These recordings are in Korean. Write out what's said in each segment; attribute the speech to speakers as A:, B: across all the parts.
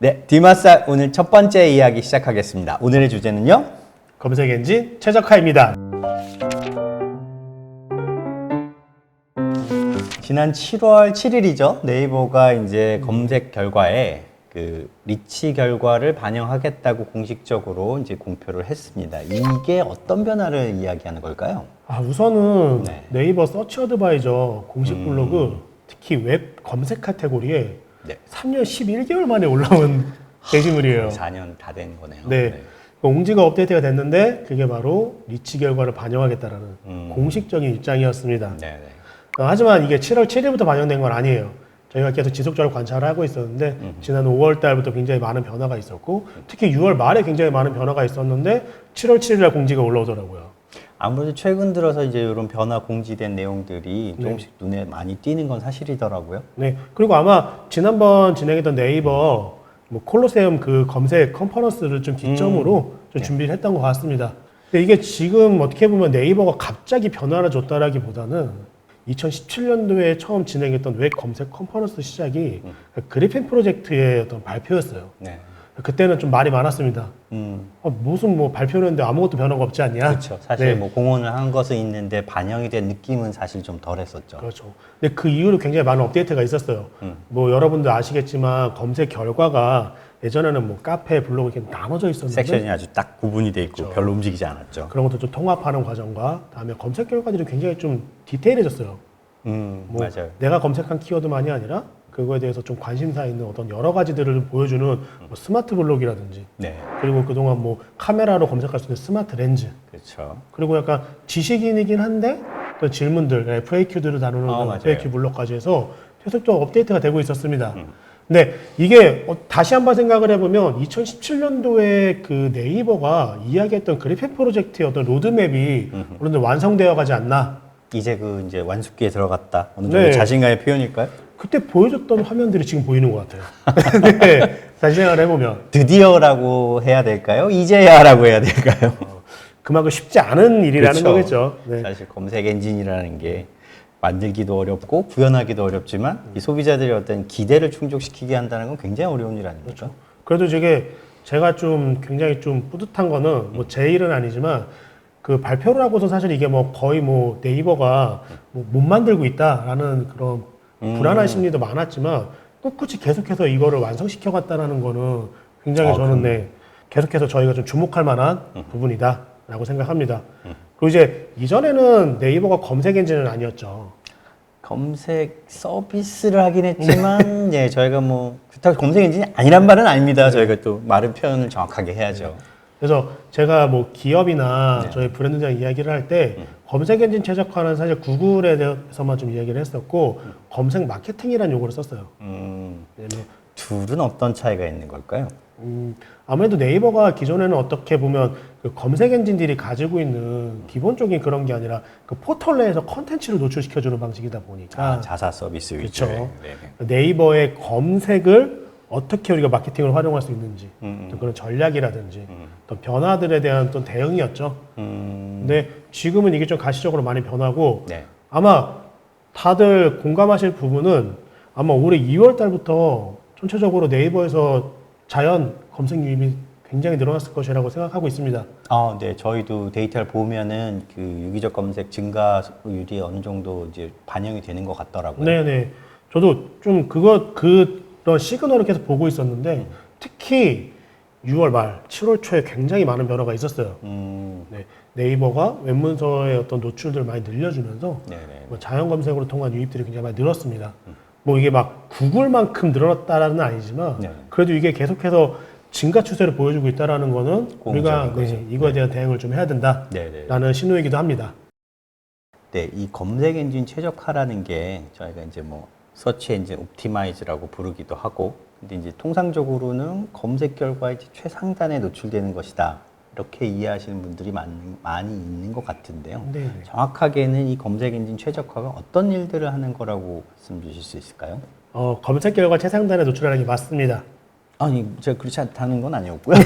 A: 네, 디마사 오늘 첫 번째 이야기 시작하겠습니다. 오늘의 주제는요?
B: 검색 엔진 최적화입니다.
A: 지난 7월 7일이죠. 네이버가 이제 검색 결과에 그 리치 결과를 반영하겠다고 공식적으로 이제 공표를 했습니다. 이게 어떤 변화를 이야기하는 걸까요?
B: 우선은
A: 네.
B: 네이버 서치 어드바이저 공식 블로그 특히 웹 검색 카테고리에
A: 네.
B: 3년 11개월 만에 올라온 게시물이에요.
A: 4년 다 된 거네요.
B: 네. 옹지가 업데이트가 됐는데 그게 바로 리치 결과를 반영하겠다라는 공식적인 입장이었습니다.
A: 네, 네.
B: 하지만 이게 7월 7일부터 반영된 건 아니에요. 저희가 계속 지속적으로 관찰을 하고 있었는데 지난 5월 달부터 굉장히 많은 변화가 있었고 특히 6월 말에 굉장히 많은 변화가 있었는데 7월 7일 날 공지가 올라오더라고요.
A: 아무래도 최근 들어서 이제 이런 변화 공지된 내용들이 조금씩 눈에 많이 띄는 건 사실이더라고요.
B: 네. 그리고 아마 지난번 진행했던 네이버 콜로세움 그 검색 컨퍼런스를 좀 기점으로 좀 준비를 했던 것 같습니다. 근데 이게 지금 어떻게 보면 네이버가 갑자기 변화를 줬다라기보다는 2017년도에 처음 진행했던 웹 검색 컨퍼런스 시작이 그리핀 프로젝트의 어떤 발표였어요.
A: 네.
B: 그때는 좀 말이 많았습니다. 무슨 발표를 했는데 아무것도 변화가 없지 않냐?
A: 그렇죠. 사실
B: 네.
A: 뭐 공헌을 한 것은 있는데 반영이 된 느낌은 사실 좀 덜했었죠.
B: 그렇죠. 근데 그 이후로 굉장히 많은 업데이트가 있었어요. 여러분들 아시겠지만 검색 결과가 예전에는 카페, 블로그 이렇게 나눠져 있었는데
A: 섹션이 아주 딱 구분이 돼 있고
B: 그렇죠.
A: 별로 움직이지 않았죠.
B: 그런 것도 좀 통합하는 과정과 다음에 검색 결과들이 굉장히 좀 디테일해졌어요.
A: 맞아요.
B: 내가 검색한 키워드만이 아니라 그거에 대해서 좀 관심사 있는 어떤 여러 가지들을 보여주는 스마트 블록이라든지
A: 네,
B: 그리고 그동안 카메라로 검색할 수 있는 스마트 렌즈
A: 그렇죠.
B: 그리고 약간 지식인이긴 한데 또 질문들, FAQ들을 다루는
A: 맞아요.
B: FAQ 블록까지 해서 계속적으로 업데이트가 되고 있었습니다. 근데 이게 다시 한번 생각을 해보면 2017년도에 그 네이버가 이야기했던 그리핀 프로젝트의 어떤 로드맵이 어느 정도 완성되어 가지 않나.
A: 이제 이제 완숙기에 들어갔다. 어느 정도
B: 네.
A: 자신감의 표현일까요?
B: 그때 보여줬던 화면들이 지금 보이는 것 같아요. 네, 다시 생각을 해보면
A: 드디어라고 해야 될까요? 이제야라고 해야 될까요?
B: 그만큼 쉽지 않은 일이라는
A: 그렇죠.
B: 거겠죠. 네.
A: 사실 검색 엔진이라는 게 만들기도 어렵고 구현하기도 어렵지만 이 소비자들의 어떤 기대를 충족시키게 한다는 건 굉장히 어려운 일 아닙니까?
B: 그렇죠. 그래도 제가 좀 굉장히 좀 뿌듯한 거는 제 일은 아니지만 그 발표를 하고서 사실 이게 거의 네이버가 못 만들고 있다라는 그런 불안한 심리도 많았지만 꿋꿋이 계속해서 이거를 완성시켜 갔다라는 거는 굉장히 저는 계속해서 저희가 좀 주목할 만한 부분이다라고 생각합니다. 그리고 이제 이전에는 네이버가 검색 엔진은 아니었죠.
A: 검색 서비스를 하긴 했지만 예, 저희가 그렇다고 검색 엔진이 아니란 말은 아닙니다. 저희가 또 말은 표현을 정확하게 해야죠.
B: 그래서 제가 기업이나 저희 브랜드장 이야기를 할 때 검색 엔진 최적화는 사실 구글에 대해서만 좀 이야기를 했었고 검색 마케팅이라는 용어를 썼어요. 왜냐면
A: 둘은 어떤 차이가 있는 걸까요?
B: 아무래도 네이버가 기존에는 어떻게 보면 그 검색 엔진들이 가지고 있는 기본적인 그런 게 아니라 그 포털 내에서 컨텐츠를 노출시켜주는 방식이다 보니까
A: 자사 서비스
B: 그렇죠.
A: 위주의. 네.
B: 네이버의 검색을 어떻게 우리가 마케팅을 활용할 수 있는지 또 그런 전략이라든지 또 변화들에 대한 또 대응이었죠. 근데 지금은 이게 좀 가시적으로 많이 변하고
A: 네.
B: 아마 다들 공감하실 부분은 아마 올해 2월 달부터 전체적으로 네이버에서 자연 검색 유입이 굉장히 늘어났을 것이라고 생각하고 있습니다.
A: 네. 저희도 데이터를 보면은 그 유기적 검색 증가율이 어느 정도 이제 반영이 되는 것 같더라고요.
B: 네네. 저도 좀 그런 시그널을 계속 보고 있었는데 특히 6월 말, 7월 초에 굉장히 많은 변화가 있었어요. 네, 네이버가 웹문서의 어떤 노출들을 많이 늘려주면서
A: 네네.
B: 자연 검색으로 통한 유입들이 굉장히 많이 늘었습니다. 이게 구글만큼 늘었다라는 아니지만
A: 네.
B: 그래도 이게 계속해서 증가 추세를 보여주고 있다라는 거는 우리가 이거에 대한 대응을 좀 해야 된다라는 신호이기도 합니다.
A: 네, 이 검색 엔진 최적화라는 게 저희가 이제 서치 엔진 옵티마이즈라고 부르기도 하고, 근데 이제 통상적으로는 검색 결과의 최상단에 노출되는 것이다. 이렇게 이해하시는 분들이 많이 있는 것 같은데요.
B: 네네.
A: 정확하게는 이 검색 엔진 최적화가 어떤 일들을 하는 거라고 말씀 주실 수 있을까요?
B: 검색 결과 최상단에 노출하는 게 맞습니다.
A: 아니, 제가 그렇지 않다는 건 아니었고요.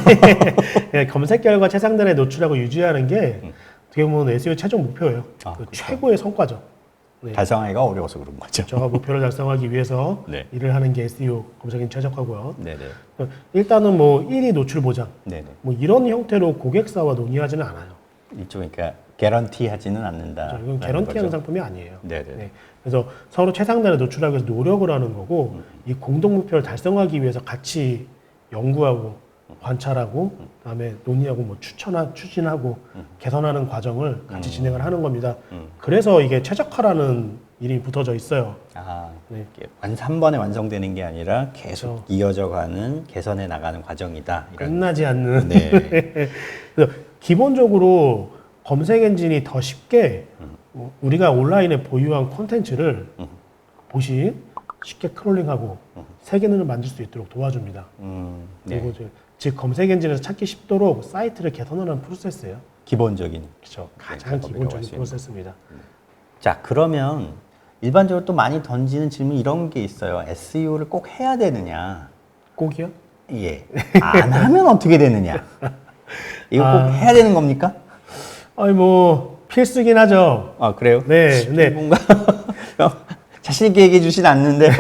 B: 네, 검색 결과 최상단에 노출하고 유지하는 게 어떻게 보면 SEO 최종 목표예요.
A: 그렇죠.
B: 최고의 성과죠. 네.
A: 달성하기가 어려워서 그런 거죠.
B: 제가 목표를 달성하기 위해서
A: 네.
B: 일을 하는 게 SEO 검색인 최적화고요.
A: 네네.
B: 일단은 뭐 1위 노출 보장,
A: 네네.
B: 뭐 이런 형태로 고객사와 논의하지는 않아요.
A: 일종의 그러니까 개런티 하지는 않는다.
B: 그렇죠. 이건 개런티하는 상품이 아니에요.
A: 네네.
B: 네. 그래서 서로 최상단에 노출하기 위해서 노력을 하는 거고 이 공동 목표를 달성하기 위해서 같이 연구하고 관찰하고 그다음에 논의하고 뭐 추진하고 개선하는 과정을 같이 진행을 하는 겁니다. 그래서 이게 최적화라는 이름이 붙어져 있어요.
A: 아,
B: 네.
A: 이게 한 번에 완성되는 게 아니라 계속
B: 그렇죠.
A: 이어져가는 개선해 나가는 과정이다. 이런.
B: 끝나지 않는.
A: 네.
B: 그래서 기본적으로 검색 엔진이 더 쉽게 우리가 온라인에 보유한 콘텐츠를 보시 쉽게 크롤링하고 세계눈을 만들 수 있도록 도와줍니다.
A: 네.
B: 그리고 즉 검색 엔진에서 찾기 쉽도록 사이트를 개선하는 프로세스예요.
A: 기본적인.
B: 그렇죠.
A: 네,
B: 가장
A: 방법이라고
B: 기본적인
A: 할수 있는.
B: 프로세스입니다.
A: 자, 그러면 일반적으로 또 많이 던지는 질문 이런 게 있어요. SEO를 꼭 해야 되느냐?
B: 꼭이요?
A: 예. 안 하면 어떻게 되느냐? 이거 꼭 해야 되는 겁니까?
B: 아니 뭐 필수긴 하죠.
A: 아, 그래요?
B: 네, 네.
A: 뭔가 자신 있게 얘기해 주진 않는데요.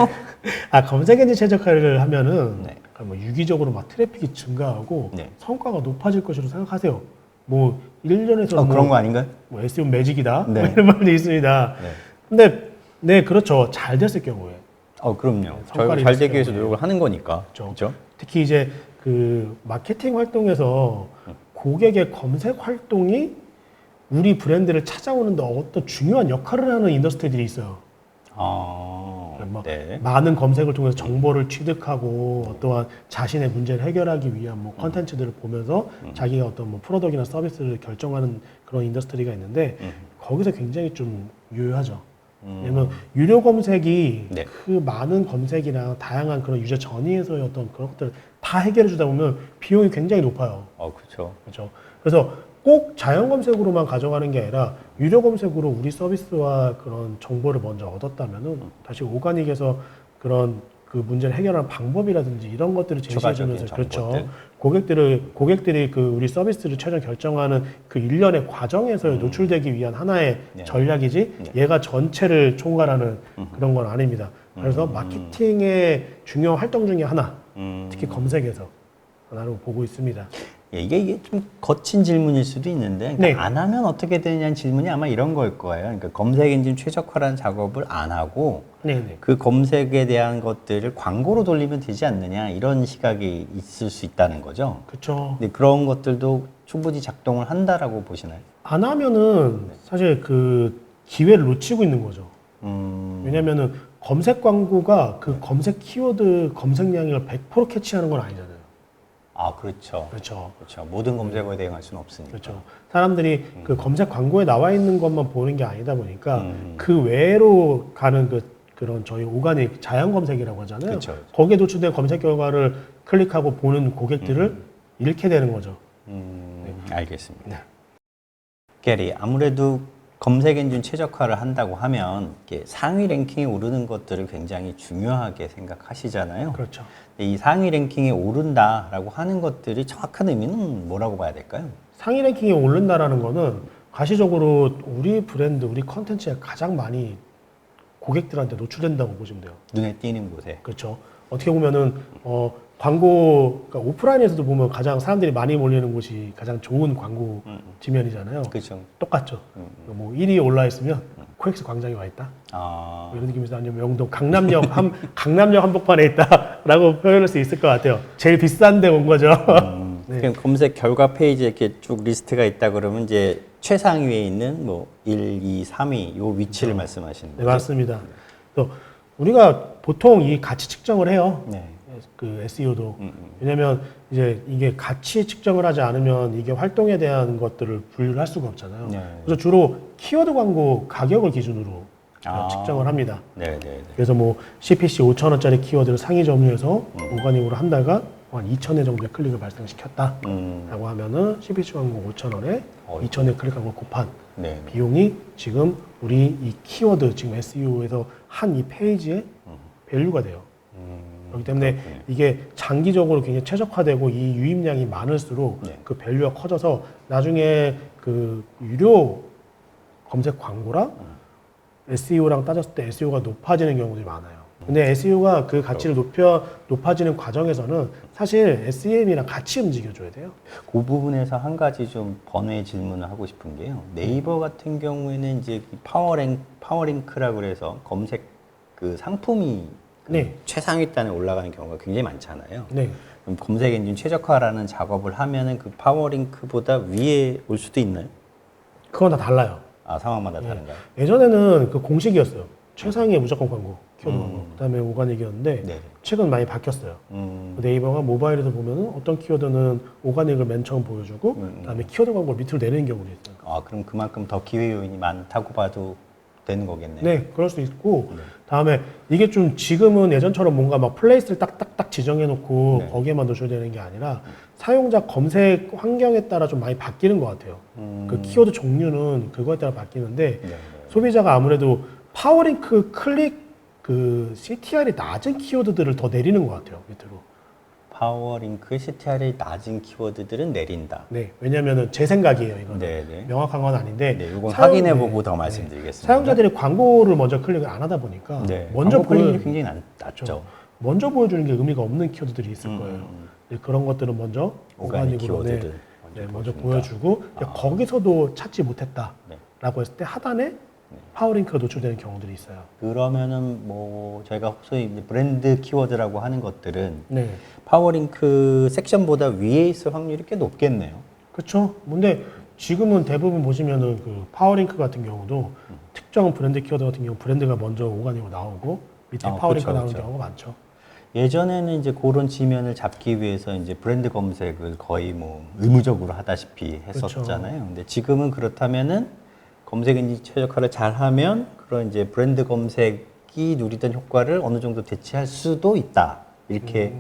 B: 검색 엔진 최적화를 하면은
A: 네.
B: 뭐 유기적으로 막 트래픽이 증가하고
A: 네.
B: 성과가 높아질 것으로 생각하세요. 뭐 1년에서
A: 그런 거 아닌가요?
B: 뭐 SEO 매직이다.
A: 네.
B: 뭐 이런 말도 있습니다.
A: 네.
B: 근데 네, 그렇죠. 잘 됐을 경우에.
A: 그럼요. 저희가
B: 성과를
A: 잘
B: 있을
A: 되기 위해서
B: 경우에.
A: 노력을 하는 거니까.
B: 그렇죠.
A: 그렇죠?
B: 특히 이제 그 마케팅 활동에서 고객의 검색 활동이 우리 브랜드를 찾아오는데 어떤 중요한 역할을 하는 인더스트리들이 있어요. 막
A: 네.
B: 많은 검색을 통해서 정보를 취득하고 어떠한 자신의 문제를 해결하기 위한 뭐 컨텐츠들을 보면서 자기가 어떤 뭐 프로덕트나 서비스를 결정하는 그런 인더스트리가 있는데 거기서 굉장히 좀 유효하죠. 왜냐면 유료 검색이
A: 네.
B: 그 많은 검색이나 다양한 그런 유저 전이에서의 어떤 그런 것들을 다 해결해 주다 보면 비용이 굉장히 높아요.
A: 그렇죠.
B: 그렇죠. 그래서 꼭 자연 검색으로만 가져가는 게 아니라 유료 검색으로 우리 서비스와 그런 정보를 먼저 얻었다면은 다시 오가닉에서 그런 그 문제를 해결하는 방법이라든지 이런 것들을 제시해주면서
A: 추가적인
B: 그렇죠.
A: 정보들.
B: 고객들이 그 우리 서비스를 최종 결정하는 그 일련의 과정에서 노출되기 위한 하나의
A: 네. 전략이지?
B: 전략이지 얘가 전체를 총괄하는 그런 건 아닙니다. 그래서 마케팅의 중요한 활동 중에 하나, 특히 검색에서 하나로 보고 있습니다.
A: 예, 이게 좀 거친 질문일 수도 있는데 그러니까
B: 네.
A: 안 하면 어떻게 되느냐는 질문이 아마 이런 걸 거예요. 그러니까 검색 엔진 최적화라는 작업을 안 하고
B: 네네.
A: 그 검색에 대한 것들을 광고로 돌리면 되지 않느냐 이런 시각이 있을 수 있다는 거죠.
B: 그렇죠.
A: 근데 그런 것들도 충분히 작동을 한다라고 보시나요?
B: 안 하면은 사실 그 기회를 놓치고 있는 거죠. 왜냐면은 검색 광고가 그 검색 키워드 검색량을 100% 캐치하는 건 아니잖아요.
A: 그렇죠.
B: 그렇죠.
A: 그렇죠. 모든 검색어에 대응할 수는 없으니까.
B: 그렇죠. 사람들이 그 검색 광고에 나와 있는 것만 보는 게 아니다 보니까 그 외로 가는 그런 저희 오가닉 자연 검색이라고 하잖아요.
A: 그렇죠.
B: 거기에 노출된 검색 결과를 클릭하고 보는 고객들을 잃게 되는 거죠.
A: 알겠습니다.
B: 네.
A: 게리, 아무래도 검색 엔진 최적화를 한다고 하면 이렇게 상위 랭킹에 오르는 것들을 굉장히 중요하게 생각하시잖아요.
B: 그렇죠.
A: 이 상위 랭킹에 오른다라고 하는 것들이 정확한 의미는 뭐라고 봐야 될까요?
B: 상위 랭킹에 오른다라는 거는 가시적으로 우리 브랜드, 우리 컨텐츠에 가장 많이 고객들한테 노출된다고 보시면 돼요.
A: 눈에 띄는 곳에.
B: 그렇죠. 어떻게 보면은 광고, 그러니까 오프라인에서도 보면 가장 사람들이 많이 몰리는 곳이 가장 좋은 광고 지면이잖아요.
A: 그렇죠.
B: 똑같죠. 뭐 1위에 올라 있으면 코엑스 광장에 와 있다. 뭐 이런 느낌에서 아니면 명동 강남역 강남역 한복판에 있다라고 표현할 수 있을 것 같아요. 제일 비싼데 온 거죠. 네.
A: 그럼 검색 결과 페이지에 이렇게 쭉 리스트가 있다 그러면 이제 최상위에 있는 뭐 1, 2, 3위 요 위치를 말씀하시는
B: 네,
A: 거죠?
B: 맞습니다. 그래서 우리가 보통 이 가치 측정을 해요.
A: 네.
B: 그 SEO도. 왜냐면 이제 이게 가치 측정을 하지 않으면 이게 활동에 대한 것들을 분류를 할 수가 없잖아요.
A: 네.
B: 그래서 주로 키워드 광고 가격을 기준으로 측정을 합니다.
A: 네, 네, 네.
B: 그래서 뭐 CPC 5,000원짜리 키워드를 상위 점유해서 오가닉으로 한다가 한 2,000회 정도의 클릭을 발생시켰다라고 하면은 CPC 광고 5,000원에 2,000회 클릭한 걸 곱한
A: 네.
B: 비용이 지금 우리 이 키워드 지금 SEO에서 한 이 페이지의 밸류가 돼요. 그렇기 때문에
A: 그렇군요.
B: 이게 장기적으로 굉장히 최적화되고 이 유입량이 많을수록
A: 네.
B: 그 밸류가 커져서 나중에 그 유료 검색 광고랑 SEO랑 따졌을 때 SEO가 높아지는 경우들이 많아요. 근데 SEO가 그 가치를 높아지는 과정에서는 사실 SEM이랑 같이 움직여줘야 돼요.
A: 그 부분에서 한 가지 좀 번외 질문을 하고 싶은 게요. 네이버 같은 경우에는 이제 파워링크라고 그래서 검색 그 상품이 그
B: 네.
A: 최상위 단에 올라가는 경우가 굉장히 많잖아요.
B: 네.
A: 그럼 검색 엔진 최적화라는 작업을 하면은 그 파워링크보다 위에 올 수도 있나요?
B: 그건 다 달라요.
A: 아, 상황마다 다른가요?
B: 예전에는 그 공식이었어요. 최상위의 무조건 광고, 키워드 광고. 그다음에 오가닉이었는데
A: 네.
B: 최근 많이 바뀌었어요. 네이버가 모바일에서 보면은 어떤 키워드는 오가닉을 맨 처음 보여주고 그다음에 키워드 광고를 밑으로 내리는 경우도 있어요.
A: 아, 그럼 그만큼 더 기회 요인이 많다고 봐도 되는 거겠네요.
B: 네, 그럴 수 있고 다음에 이게 좀 지금은 예전처럼 뭔가 막 플레이스를 딱딱딱 지정해놓고
A: 네.
B: 거기에만 노출되는 되는 게 아니라 사용자 검색 환경에 따라 좀 많이 바뀌는 것 같아요. 그 키워드 종류는 그거에 따라 바뀌는데
A: 네.
B: 소비자가 아무래도 파워링크, 클릭, 그 CTR이 낮은 키워드들을 더 내리는 것 같아요, 밑으로.
A: 파워링크 CTR이 낮은 키워드들은 내린다.
B: 네, 왜냐면은 제 생각이에요, 이거는.
A: 네네.
B: 명확한 건 아닌데.
A: 네, 이건
B: 사용-
A: 확인해보고
B: 네.
A: 더 말씀드리겠습니다.
B: 사용자들이 광고를 먼저 클릭을 안 하다 보니까
A: 네,
B: 먼저
A: 광고 클릭률이
B: 보여
A: 굉장히 낮죠.
B: 먼저 보여주는 게 의미가 없는 키워드들이 있을 거예요. 네, 그런 것들은 먼저
A: 오가닉
B: 오가닉으로
A: 키워드들
B: 먼저
A: 보여준다.
B: 보여주고 거기서도 찾지 못했다라고
A: 네.
B: 했을 때 하단에 파워링크가 노출되는 경우들이 있어요.
A: 그러면은 뭐 저희가 소위 이제 브랜드 키워드라고 하는 것들은
B: 네,
A: 파워링크 섹션보다 위에 있을 확률이 꽤 높겠네요.
B: 그렇죠. 근데 지금은 대부분 보시면은 그 파워링크 같은 경우도 특정 브랜드 키워드 같은 경우 브랜드가 먼저 오가닉으로 나오고 밑에
A: 아,
B: 파워링크가
A: 그쵸,
B: 나오는
A: 그쵸.
B: 경우가 많죠.
A: 예전에는 이제 그런 지면을 잡기 위해서 이제 브랜드 검색을 거의 뭐 의무적으로 하다시피 했었잖아요. 근데 지금은 그렇다면은 검색 엔진 최적화를 잘하면 그런 이제 브랜드 검색이 누리던 효과를 어느 정도 대체할 수도 있다. 이렇게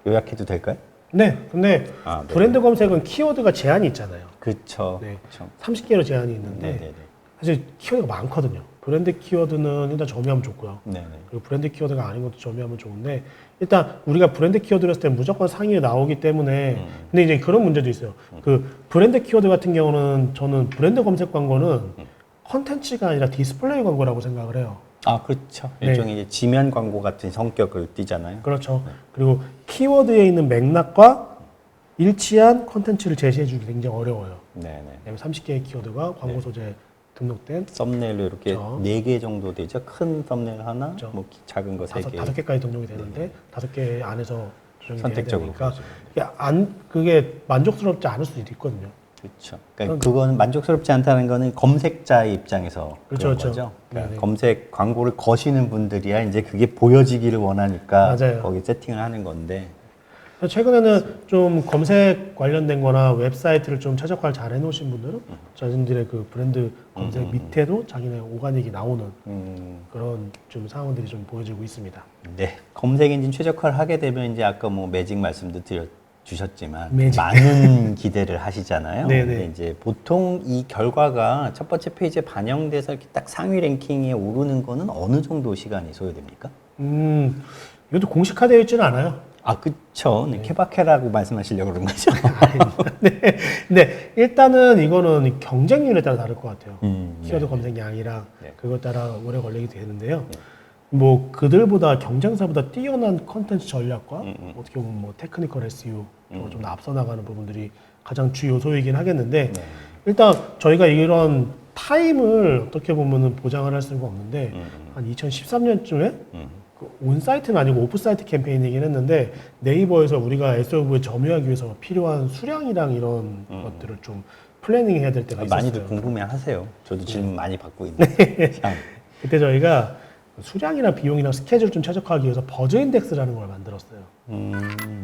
A: 요약해도 될까요?
B: 네, 근데
A: 아, 네.
B: 브랜드 검색은 키워드가 제한이 있잖아요.
A: 그렇죠.
B: 네.
A: 그렇죠.
B: 30개로 제한이 있는데
A: 네네네.
B: 사실 키워드가 많거든요. 브랜드 키워드는 일단 점유하면 좋고요.
A: 네네.
B: 그리고 브랜드 키워드가 아닌 것도 점유하면 좋은데 일단 우리가 브랜드 키워드를 했을 때 무조건 상위에 나오기 때문에 근데 이제 그런 문제도 있어요. 그 브랜드 키워드 같은 경우는 저는 브랜드 검색 광고는 컨텐츠가 아니라 디스플레이 광고라고 생각을 해요.
A: 아, 그렇죠.
B: 네.
A: 일종의 이제 지면 광고 같은 성격을 띠잖아요.
B: 그렇죠. 그리고 키워드에 있는 맥락과 일치한 컨텐츠를 제시해주기 굉장히 어려워요.
A: 네네.
B: 왜냐면 30개의 키워드가 광고 소재 등록된
A: 썸네일로 이렇게
B: 그렇죠.
A: 4개 정도 되죠. 큰 썸네일 하나,
B: 그렇죠.
A: 뭐 작은 거 3개.
B: 다섯 개까지 등록이 되는데 5개 안에서 조정이 돼야
A: 선택적으로
B: 되니까
A: 보여줘요.
B: 그게 만족스럽지 않을 수도 있거든요.
A: 그렇죠. 그러니까 그거는 만족스럽지 않다는 거는 검색자의 입장에서
B: 그렇죠,
A: 그런
B: 그렇죠.
A: 거죠. 그러니까
B: 네네.
A: 검색 광고를 거시는 분들이야 이제 그게 보여지기를 원하니까
B: 맞아요.
A: 거기 세팅을 하는 건데.
B: 최근에는 좀 검색 관련된 거나 웹사이트를 좀 최적화를 잘 해놓으신 분들은 자신들의 그 브랜드 검색 밑에도 자기네 오가닉이 나오는 그런 좀 상황들이 좀 보여지고 있습니다.
A: 네. 검색 엔진 최적화를 하게 되면 이제 아까 뭐 매직 말씀도 주셨지만
B: 매직.
A: 많은 기대를 하시잖아요.
B: 네네.
A: 근데 이제 보통 이 결과가 첫 번째 페이지에 반영돼서 이렇게 딱 상위 랭킹에 오르는 거는 어느 정도 시간이 소요됩니까?
B: 이것도 공식화되어 있지는 않아요.
A: 아, 그쵸. 네. 케바케라고 말씀하시려고 그런 거죠.
B: 네, 일단은 이거는 경쟁률에 따라 다를 것 같아요. 키워드
A: 네.
B: 검색량이랑
A: 네.
B: 그것 따라 오래 걸리게 되는데요. 뭐 그들보다 경쟁사보다 뛰어난 컨텐츠 전략과 어떻게 보면 뭐 테크니컬 SEO 좀 더 앞서 나가는 부분들이 가장 주 요소이긴 하겠는데
A: 네.
B: 일단 저희가 이런 타임을 어떻게 보면은 보장을 할 수가 없는데 한 2013년쯤에 그 온사이트는 아니고 오프사이트 캠페인이긴 했는데 네이버에서 우리가 SEO에 점유하기 위해서 필요한 수량이랑 이런 것들을 좀 플래닝 해야 될 때가 있었어요.
A: 많이들 궁금해 하세요. 저도 질문 많이 받고 있는데. 참.
B: 그때 저희가 수량이랑 비용이랑 스케줄 좀 최적화하기 위해서 버즈 인덱스라는 걸 만들었어요.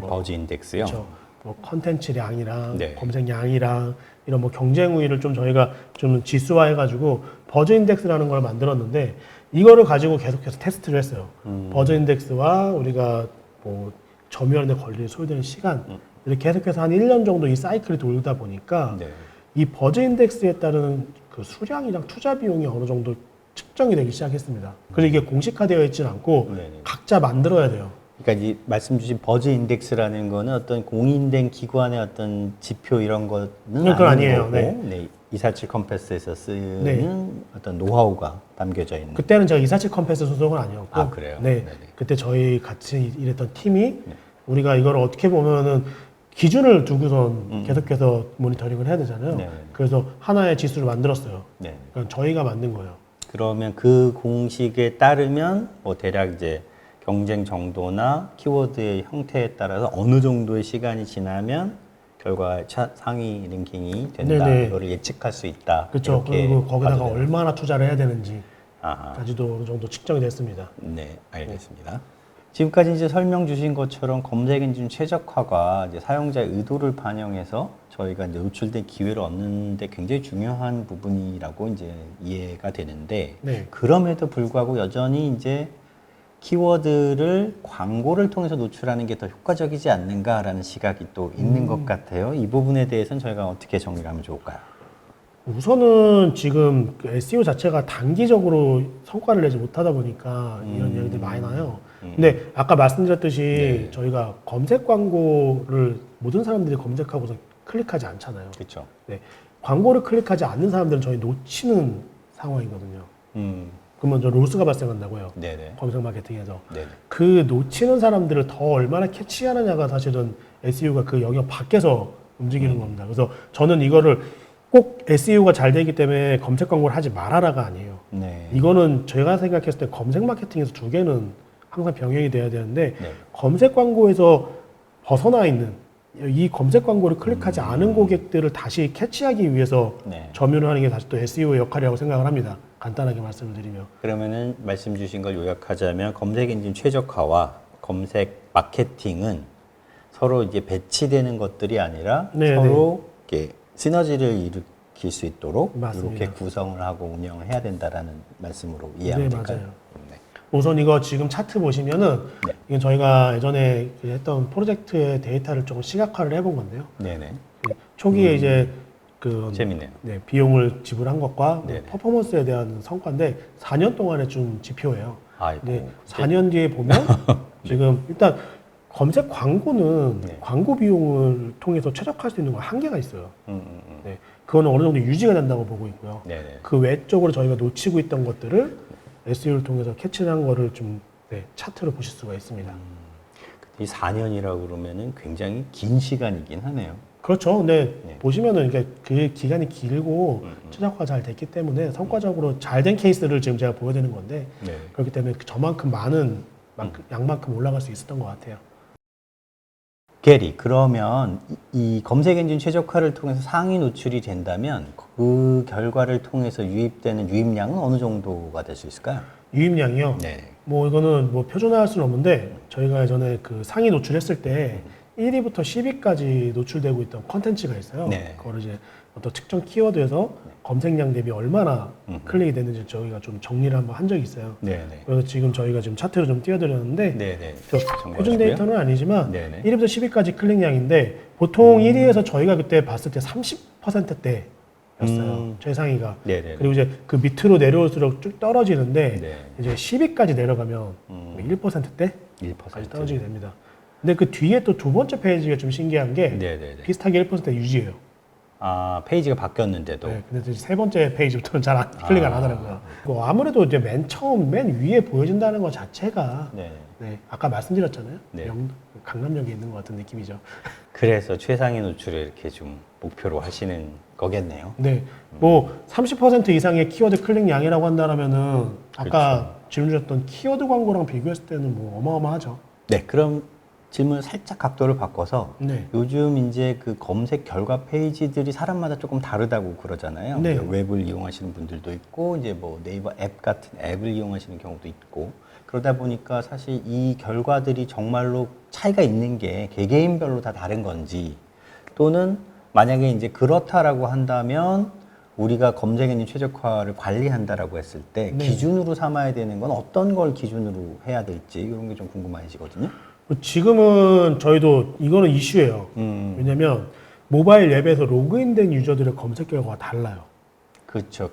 A: 버즈 인덱스요.
B: 그렇죠. 뭐 컨텐츠량이랑
A: 네.
B: 검색량이랑 이런 뭐 경쟁 우위를 좀 저희가 좀 지수화해가지고 버즈 인덱스라는 걸 만들었는데 이거를 가지고 계속해서 테스트를 했어요. 버즈 인덱스와 우리가 뭐 점유하는 데 걸리는 소요되는 시간 이렇게 계속해서 한 1년 정도 이 사이클이 돌다 보니까
A: 네.
B: 이 버즈 인덱스에 따른 그 수량이랑 투자 비용이 어느 정도 측정이 되기 시작했습니다. 그리고 이게 공식화되어 있지는 않고
A: 네네.
B: 각자 만들어야 돼요.
A: 그러니까 이 말씀 주신 버즈 인덱스라는 거는 어떤 공인된 기관의 어떤 지표 이런 거는
B: 그건 아니에요.
A: 거고,
B: 네.
A: 네. 247 컴패스에서 쓰는
B: 네.
A: 어떤 노하우가 담겨져 있는.
B: 그때는 제가 247 컴패스 소속은 아니었고,
A: 아, 그래요?
B: 네,
A: 네네.
B: 그때 저희 같이 일했던 팀이 우리가 이걸 어떻게 보면은 기준을 두고선 계속해서 모니터링을 해야 되잖아요.
A: 네.
B: 그래서 하나의 지수를 만들었어요.
A: 네.
B: 그러니까 저희가 만든 거예요.
A: 그러면 그 공식에 따르면 뭐 대략 이제 경쟁 정도나 키워드의 형태에 따라서 어느 정도의 시간이 지나면 결과 상위 랭킹이 된다.
B: 네네.
A: 이거를 예측할 수 있다.
B: 그렇죠.
A: 이렇게
B: 그리고 거기다가
A: 봐도 되나요?
B: 얼마나 투자를 해야 되는지까지도
A: 아하.
B: 어느 정도 측정이 됐습니다.
A: 네, 알겠습니다. 지금까지 이제 설명 주신 것처럼 검색 엔진 최적화가 이제 사용자의 의도를 반영해서 저희가 이제 노출된 기회를 얻는데 굉장히 중요한 부분이라고 이제 이해가 되는데
B: 네.
A: 그럼에도 불구하고 여전히 이제 키워드를 광고를 통해서 노출하는 게 더 효과적이지 않는가라는 시각이 또 있는 것 같아요. 이 부분에 대해서는 저희가 어떻게 정리를 하면 좋을까요?
B: 우선은 지금 그 SEO 자체가 단기적으로 성과를 내지 못하다 보니까 이런 이야기들이 많이 나요. 근데 아까 말씀드렸듯이
A: 네.
B: 저희가 검색 광고를 모든 사람들이 검색하고서 클릭하지 않잖아요.
A: 그렇죠.
B: 네. 광고를 클릭하지 않는 사람들은 저희 놓치는 상황이거든요. 그러면 저 로스가 발생한다고요.
A: 네네.
B: 검색 마케팅에서.
A: 네네.
B: 그 놓치는 사람들을 더 얼마나 캐치하느냐가 사실은 SEO가 그 영역 밖에서 움직이는 겁니다. 그래서 저는 이거를 꼭 SEO가 잘 되기 때문에 검색 광고를 하지 말아라가 아니에요.
A: 네.
B: 이거는 제가 생각했을 때 검색 마케팅에서 두 개는 항상 병행이 돼야 되는데
A: 네.
B: 검색 광고에서 벗어나 있는 이 검색 광고를 클릭하지 않은 고객들을 다시 캐치하기 위해서
A: 네.
B: 점유를 하는 게 다시 또 SEO의 역할이라고 생각을 합니다. 간단하게 말씀을 드리면.
A: 그러면은 말씀 주신 걸 요약하자면 검색 엔진 최적화와 검색 마케팅은 서로 이제 배치되는 것들이 아니라
B: 네,
A: 서로 이렇게 시너지를 일으킬 수 있도록
B: 맞습니다.
A: 이렇게 구성을 하고 운영을 해야 된다라는 말씀으로 이해하면
B: 네,
A: 될까요?
B: 맞아요.
A: 네.
B: 우선 이거 지금 차트 보시면은
A: 네.
B: 이건 저희가 예전에 했던 프로젝트의 데이터를 조금 시각화를 해본 건데요.
A: 네네.
B: 초기에 이제 그
A: 재밌네요.
B: 네, 비용을 지불한 것과
A: 네네.
B: 퍼포먼스에 대한 성과인데 4년 동안의 좀 지표예요.
A: 아이고.
B: 네, 4년 뒤에 보면 지금 일단 검색 광고는
A: 네.
B: 광고 비용을 통해서 최적화할 수 있는 건 한계가 있어요.
A: 음.
B: 네, 그거는 어느 정도 유지가 된다고 보고 있고요.
A: 네네.
B: 그 외적으로 저희가 놓치고 있던 것들을 SEO를 통해서 캐치한 거를 좀 네, 차트로 보실 수가 있습니다.
A: 이 4년이라고 그러면은 굉장히 긴 시간이긴 하네요.
B: 그렇죠. 근데
A: 네.
B: 보시면은 이게 그 기간이 길고 최적화 잘 됐기 때문에 성과적으로 잘 된 케이스를 지금 제가 보여드리는 건데
A: 네.
B: 그렇기 때문에 저만큼 많은 양만큼 올라갈 수 있었던 것 같아요.
A: 게리, 그러면 이 검색 엔진 최적화를 통해서 상위 노출이 된다면 그 결과를 통해서 유입되는 유입량은 어느 정도가 될 수 있을까요?
B: 유입량이요.
A: 네.
B: 뭐 이거는 뭐 표준화할 수는 없는데 저희가 예전에 그 상위 노출했을 때 1위부터 10위까지 노출되고 있던 컨텐츠가 있어요.
A: 네.
B: 그거를 이제 어떤 특정 키워드에서 검색량 대비 얼마나 클릭이 됐는지 저희가 좀 정리를 한번 한 적이 있어요.
A: 네네.
B: 그래서 지금 저희가 지금 차트를 좀 띄워드렸는데
A: 네네.
B: 저
A: 참고하시고요.
B: 표준 데이터는 아니지만
A: 네네.
B: 1위부터 10위까지 클릭량인데 보통 1위에서 저희가 그때 봤을 때 30%대였어요. 최상위가.
A: 네네.
B: 그리고 이제 그 밑으로 내려올수록 쭉 떨어지는데
A: 네.
B: 이제 10위까지 내려가면 1%대까지
A: 1%.
B: 떨어지게 됩니다. 근데 그 뒤에 또 두 번째 페이지가 좀 신기한 게
A: 네네네.
B: 비슷하게 1%대 유지해요.
A: 아, 페이지가 바뀌었는데도.
B: 네, 근데 이제 세 번째 페이지부터는 잘 클릭 안 하더라고요. 뭐 아무래도 이제 맨 처음 맨 위에 보여진다는 것 자체가
A: 네.
B: 네, 아까 말씀드렸잖아요.
A: 네.
B: 강남역에 있는 것 같은 느낌이죠.
A: 그래서 최상위 노출을 이렇게 좀 목표로 하시는 거겠네요.
B: 네, 뭐 30% 이상의 키워드 클릭량이라고 한다면은 아까 질문 주셨던 키워드 광고랑 비교했을 때는 뭐 어마어마하죠.
A: 네, 그럼 질문 살짝 각도를 바꿔서
B: 네.
A: 요즘 이제 그 검색 결과 페이지들이 사람마다 조금 다르다고 그러잖아요.
B: 네.
A: 웹을 이용하시는 분들도 있고 이제 뭐 네이버 앱 같은 앱을 이용하시는 경우도 있고 그러다 보니까 사실 이 결과들이 정말로 차이가 있는 게 개개인별로 다 다른 건지 또는 만약에 이제 그렇다라고 한다면 우리가 검색 엔진 최적화를 관리한다라고 했을 때
B: 네.
A: 기준으로 삼아야 되는 건 어떤 걸 기준으로 해야 될지 이런 게 좀 궁금하시거든요.
B: 지금은 저희도 이거는 이슈예요. 왜냐면 모바일 앱에서 로그인된 유저들의 검색 결과가 달라요.
A: 그렇죠.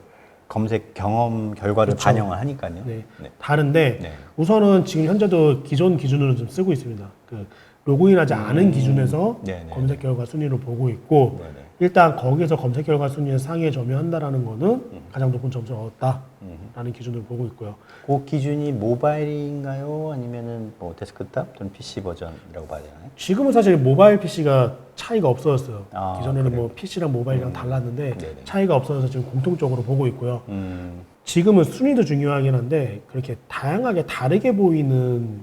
A: 검색 경험 결과를
B: 그렇죠.
A: 반영을 하니까요.
B: 네.
A: 네.
B: 다른데
A: 네.
B: 우선은 지금 현재도 기존 기준으로 좀 쓰고 있습니다. 그 로그인하지 않은 기준에서
A: 네네.
B: 검색 결과 순위로 보고 있고
A: 네네.
B: 일단 거기에서 검색 결과 순위에 상위에 점유한다라는 거는 가장 높은 점수를 얻었다라는 기준으로 보고 있고요.
A: 그 기준이 모바일인가요? 아니면은 뭐 데스크탑 또는 PC 버전이라고 봐야 되나요?
B: 지금은 사실 모바일 PC가 차이가 없어졌어요.
A: 아,
B: 기존에는
A: 그래요?
B: 뭐 PC랑 모바일이랑 달랐는데
A: 네네.
B: 차이가 없어져서 지금 공통적으로 보고 있고요. 지금은 순위도 중요하긴 한데 그렇게 다양하게 다르게 보이는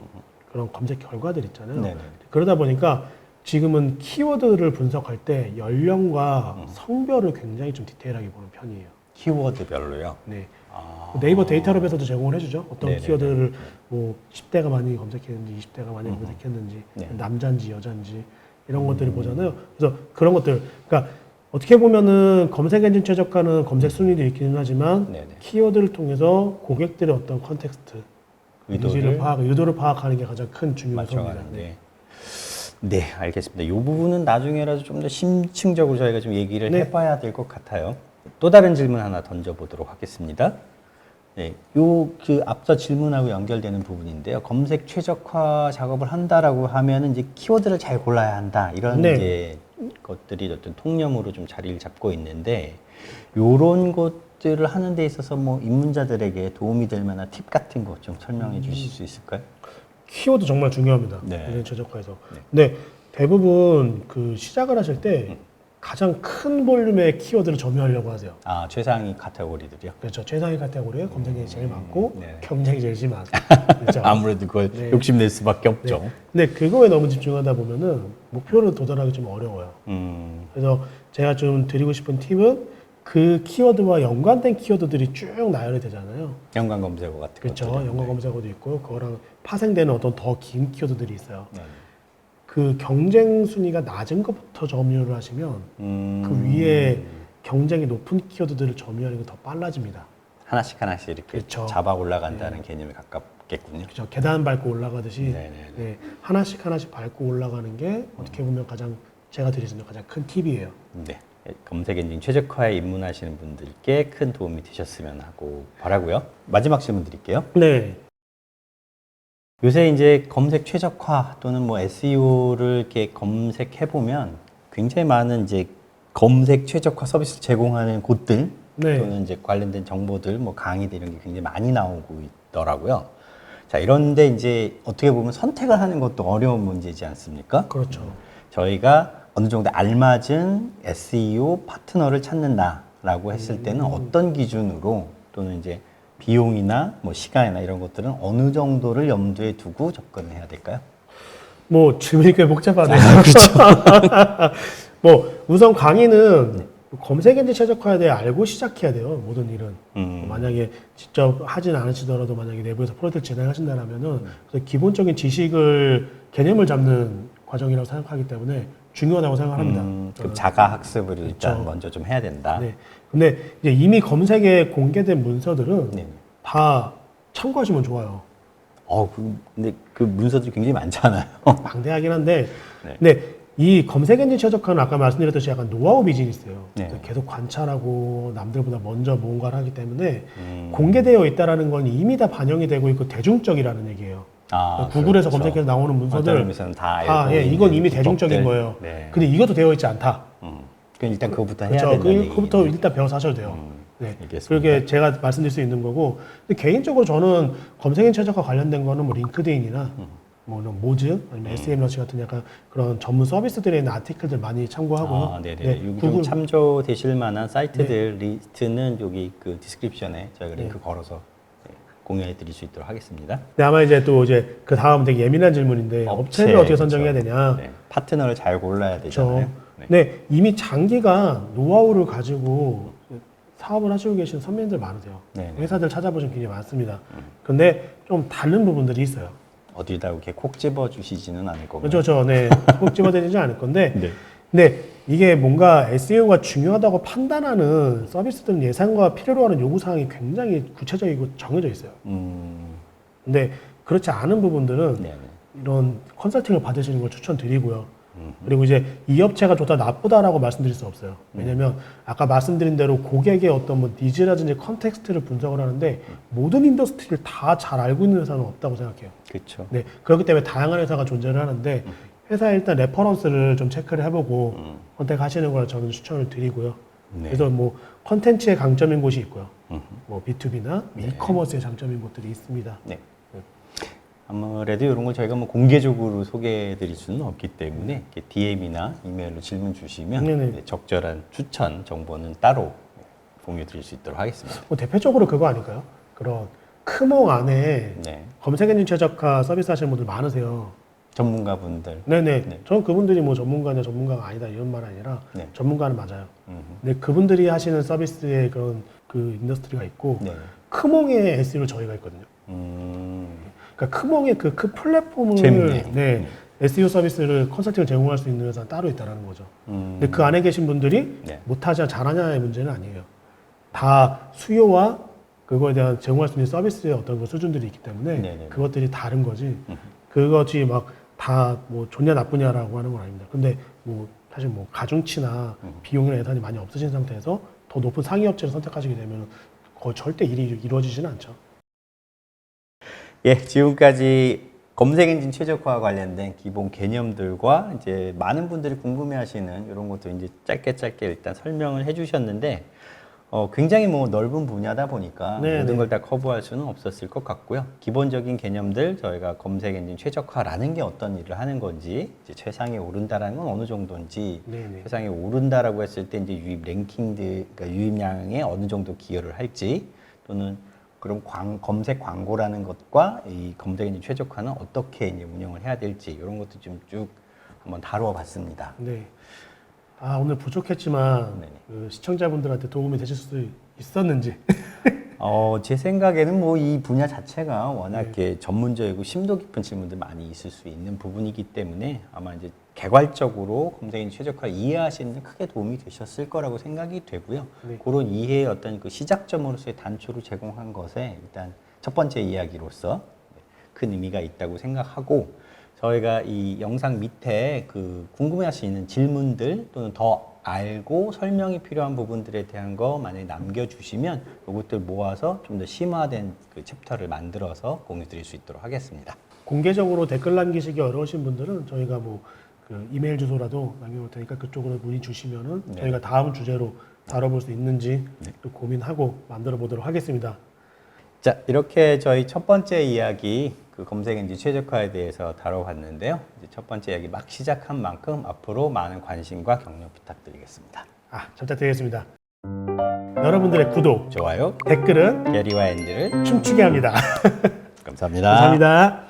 B: 그런 검색 결과들 있잖아요.
A: 네네.
B: 그러다 보니까 지금은 키워드를 분석할 때 연령과 성별을 굉장히 좀 디테일하게 보는 편이에요.
A: 키워드별로요.
B: 네.
A: 아.
B: 네이버 데이터롭에서도 제공을 해주죠. 어떤
A: 네네네.
B: 키워드를 뭐 10대가 많이 검색했는지 20대가 많이 검색했는지
A: 네.
B: 남자인지 여자인지 이런 것들을 보잖아요. 그래서 그런 것들 그러니까 어떻게 보면은 검색 엔진 최적화는 검색 순위도 있기는 하지만
A: 네네.
B: 키워드를 통해서 고객들의 어떤 컨텍스트
A: 의도를
B: 의도를 파악하는 게 가장 큰 중요한 요소입니다.
A: 맞춰가는데. 네, 알겠습니다. 이 부분은 나중에라도 좀 더 심층적으로 저희가 좀 얘기를
B: 네.
A: 해봐야 될 것 같아요. 또 다른 질문 하나 던져보도록 하겠습니다. 네, 요 그 앞서 질문하고 연결되는 부분인데요. 검색 최적화 작업을 한다라고 하면은 이제 키워드를 잘 골라야 한다 이런
B: 네.
A: 이제 것들이 어떤 통념으로 좀 자리를 잡고 있는데 요런 것들을 하는 데 있어서 뭐 입문자들에게 도움이 될 만한 팁 같은 거 좀 설명해 주실 수 있을까요?
B: 키워드 정말 중요합니다.
A: 네.
B: 엔진 최적화에서.
A: 네.
B: 근데 대부분 그 시작을 하실 때 가장 큰 볼륨의 키워드를 점유하려고 하세요.
A: 아, 최상위 카테고리들이요?
B: 그렇죠. 최상위 카테고리에 검색이 제일 많고
A: 네.
B: 경쟁이 제일 심한. 그렇죠.
A: 아무래도 그걸
B: 네.
A: 욕심낼 수밖에 없죠.
B: 네. 근데 그거에 너무 집중하다 보면은 목표를 도달하기 좀 어려워요. 그래서 제가 좀 드리고 싶은 팁은 그 키워드와 연관된 키워드들이 쭉 나열이 되잖아요.
A: 연관 검색어 같은
B: 그렇죠.
A: 것들은.
B: 연관 검색어도 있고 그거랑 파생되는 어떤 더 긴 키워드들이 있어요.
A: 네.
B: 그 경쟁 순위가 낮은 것부터 점유를 하시면 그 위에 경쟁이 높은 키워드들을 점유하는 게 더 빨라집니다.
A: 하나씩 하나씩 이렇게
B: 그렇죠.
A: 잡아 올라간다는 개념에 가깝겠군요.
B: 그렇죠. 계단 밟고 올라가듯이
A: 네네네.
B: 네, 하나씩 하나씩 밟고 올라가는 게 어떻게 보면 가장 제가 드릴 수 있는 가장 큰 팁이에요.
A: 네. 검색 엔진 최적화에 입문하시는 분들께 큰 도움이 되셨으면 하고 바라고요. 마지막 질문 드릴게요.
B: 네.
A: 요새 이제 검색 최적화 또는 뭐 SEO를 이렇게 검색해 보면 굉장히 많은 이제 검색 최적화 서비스 제공하는 곳들
B: 네.
A: 또는 이제 관련된 정보들, 뭐 강의들 이런 게 굉장히 많이 나오고 있더라고요. 자, 이런데 이제 어떻게 보면 선택을 하는 것도 어려운 문제지 않습니까?
B: 그렇죠.
A: 저희가 어느 정도 알맞은 SEO 파트너를 찾는다라고 했을 때는 어떤 기준으로 또는 이제 비용이나 뭐 시간이나 이런 것들은 어느 정도를 염두에 두고 접근을 해야 될까요?
B: 뭐 질문이 꽤 복잡하네요.
A: 그렇죠.
B: 뭐 우선 강의는 검색 엔진 최적화에 대해 알고 시작해야 돼요. 모든 일은. 만약에 직접 하진 않으시더라도 만약에 내부에서 프로젝트를 진행하신다면은 그래서 기본적인 지식을 개념을 잡는 과정이라고 생각하기 때문에 중요하다고 생각합니다.
A: 그럼 자가 학습을 일단
B: 그렇죠.
A: 먼저 좀 해야 된다.
B: 네. 근데 이제 이미 검색에 공개된 문서들은
A: 네.
B: 다 참고하시면 좋아요.
A: 근데 그 문서들이 굉장히 많잖아요.
B: 방대하긴 한데,
A: 네.
B: 근데 이 검색 엔진 최적화는 아까 말씀드렸듯이 약간 노하우 비즈니스예요.
A: 네.
B: 그래서 계속 관찰하고 남들보다 먼저 뭔가를 하기 때문에 공개되어 있다라는 건 이미 다 반영이 되고 있고 대중적이라는 얘기예요. 구글에서
A: 그렇죠.
B: 검색해서 나오는 문서들
A: 어떤 의미에서는 다 알고
B: 예, 이건 이미
A: 있는
B: 대중적인
A: 기법들.
B: 거예요.
A: 네.
B: 근데 이것도 되어 있지 않다.
A: 그럼 일단 그거부터 해야
B: 그렇죠.
A: 된다는
B: 그거부터
A: 얘기네요.
B: 일단 배워서 하셔도 돼요. 네.
A: 알겠습니다.
B: 그렇게 제가 말씀드릴 수 있는 거고. 근데 개인적으로 저는 검색엔 최적화 관련된 거는 뭐 링크드인이나 뭐 이런 모즈 아니면 SEM러시 같은 약간 그런 전문 서비스들에 있는 아티클들 많이 참고하고요.
A: 네네.
B: 네,
A: 여기
B: 구글
A: 좀 참조되실 만한 사이트들 리스트는 여기 그 디스크립션에 저희가 링크 걸어서 공유해 드릴 수 있도록 하겠습니다.
B: 네, 아마 이제 또 이제 그 다음 되게 예민한 질문인데 업체를 어떻게 선정해야 되냐.
A: 네. 파트너를 잘 골라야
B: 그렇죠.
A: 되잖아요.
B: 네, 이미 장기간 노하우를 가지고 사업을 하시고 계신 선배님들 많으세요.
A: 네.
B: 회사들 찾아보시면 굉장히 많습니다. 근데 좀 다른 부분들이 있어요.
A: 어디다 이렇게 콕 집어 주시지는 않을 거고요.
B: 그렇죠. 네. 꼭 집어드리지 않을 건데.
A: 네.
B: 근데 이게 뭔가 SEO가 중요하다고 판단하는 서비스들은 예산과 필요로 하는 요구사항이 굉장히 구체적이고 정해져 있어요. 근데 그렇지 않은 부분들은
A: 네.
B: 이런 컨설팅을 받으시는 걸 추천드리고요. 그리고 이제 이 업체가 좋다 나쁘다라고 말씀드릴 수 없어요. 왜냐면 아까 말씀드린 대로 고객의 어떤 뭐 니즈라든지 컨텍스트를 분석을 하는데 모든 인더스트리를 다 잘 알고 있는 회사는 없다고 생각해요.
A: 그렇죠.
B: 네, 그렇기 때문에 다양한 회사가 존재를 하는데 회사에 일단 레퍼런스를 좀 체크를 해보고 선택하시는 걸 저는 추천을 드리고요.
A: 네.
B: 그래서 뭐 컨텐츠의 강점인 곳이 있고요. 뭐 B2B나 이커머스의 장점인 곳들이 있습니다.
A: 네. 아무래도 이런 걸 저희가 뭐 공개적으로 소개해드릴 수는 없기 때문에 DM이나 이메일로 질문 주시면
B: 네네.
A: 적절한 추천 정보는 따로 공유드릴 수 있도록 하겠습니다.
B: 뭐 대표적으로 그거 아닐까요? 그런 크몽 안에
A: 네.
B: 검색 엔진 최적화 서비스 하시는 분들 많으세요.
A: 전문가분들.
B: 네네.
A: 네.
B: 저는 그분들이 뭐 전문가냐 전문가가 아니다 이런 말 아니라
A: 네.
B: 전문가는 맞아요. 근데 그분들이 하시는 서비스의 그런 그 인더스트리가 있고
A: 네.
B: 크몽의 SEO를 저희가 있거든요. 그러니까 크몽의 그 플랫폼을
A: 재밌네요.
B: 네, SEO 서비스를 컨설팅을 제공할 수 있는 회사는 따로 있다는 거죠. 근데 그 안에 계신 분들이
A: 네.
B: 못하냐 잘하냐의 문제는 아니에요. 다 수요와 그거에 대한 제공할 수 있는 서비스의 어떤 그 수준들이 있기 때문에
A: 네네네.
B: 그것들이 다른 거지. 그것이 막 다 뭐 좋냐 나쁘냐라고 하는 건 아닙니다. 근데 뭐 사실 뭐 가중치나 비용이나 예산이 많이 없으신 상태에서 더 높은 상위 업체를 선택하시게 되면 거의 절대 일이 이루어지지는 않죠.
A: 예, 지금까지 검색 엔진 최적화와 관련된 기본 개념들과 이제 많은 분들이 궁금해하시는 이런 것도 이제 짧게 일단 설명을 해주셨는데 굉장히 뭐 넓은 분야다 보니까
B: 네,
A: 모든
B: 네.
A: 걸 다 커버할 수는 없었을 것 같고요. 기본적인 개념들 저희가 검색 엔진 최적화라는 게 어떤 일을 하는 건지, 이제 최상에 오른다라는 건 어느 정도인지,
B: 네네.
A: 최상에 오른다라고 했을 때 이제 유입 랭킹들, 그러니까 유입량에 어느 정도 기여를 할지, 또는 그럼 검색 광고라는 것과 이 검색 엔진 최적화는 어떻게 이제 운영을 해야 될지 이런 것도 좀 쭉 한번 다루어 봤습니다.
B: 네. 아 오늘 부족했지만
A: 네네.
B: 그 시청자분들한테 도움이 되실 수 있었는지.
A: 제 생각에는 뭐 이 분야 자체가 워낙에 전문적이고 심도 깊은 질문들 많이 있을 수 있는 부분이기 때문에 아마 이제 개괄적으로 검색 엔진 최적화를 이해하시는 데 크게 도움이 되셨을 거라고 생각이 되고요.
B: 네.
A: 그런 이해의 어떤 그 시작점으로서의 단초를 제공한 것에 일단 첫 번째 이야기로서 큰 의미가 있다고 생각하고, 저희가 이 영상 밑에 그 궁금해하시는 질문들 또는 더 알고 설명이 필요한 부분들에 대한 거 만약에 남겨주시면 이것들 모아서 좀 더 심화된 그 챕터를 만들어서 공유 드릴 수 있도록 하겠습니다.
B: 공개적으로 댓글 남기시기 어려우신 분들은 저희가 뭐 그 이메일 주소라도 남겨놓을 테니까 그쪽으로 문의 주시면은
A: 네.
B: 저희가 다음 주제로 다뤄볼 수 있는지 또 고민하고 만들어 보도록 하겠습니다.
A: 자, 이렇게 저희 첫 번째 이야기 그 검색 엔진 최적화에 대해서 다뤄봤는데요. 이제 첫 번째 이야기 막 시작한 만큼 앞으로 많은 관심과 격려 부탁드리겠습니다.
B: 잘 부탁드리겠습니다. 여러분들의 구독,
A: 좋아요,
B: 댓글은
A: 게리와 앤드를
B: 춤추게 합니다.
A: 감사합니다.
B: 감사합니다.